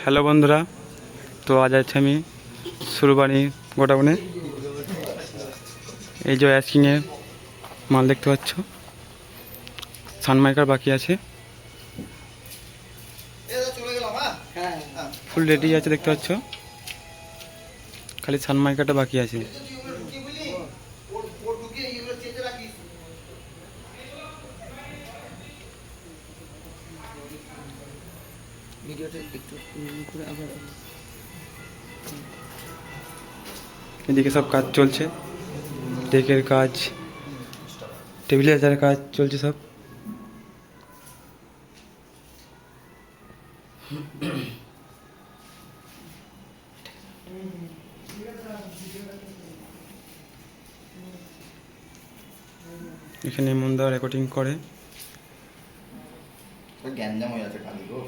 Hello বন্ধুরা, তো আজ আছে আমি সুরবানি গোডাউনে। এই যে অ্যাসকিংয়ে মাল দেখতে পাচ্ছ, সানমাইকার বাকি আছে, ফুল রেডি আছে দেখতে পাচ্ছ, খালি সানমাইকারটা বাকি আছে। এদিকে সব কাজ চলছে, ডেকের কাজ, টেবিলের কাজ চলছে সব। এখানে মন্দা রেকর্ডিং করে। গ্যাঞ্জাম হয়ে আছে খালি গো।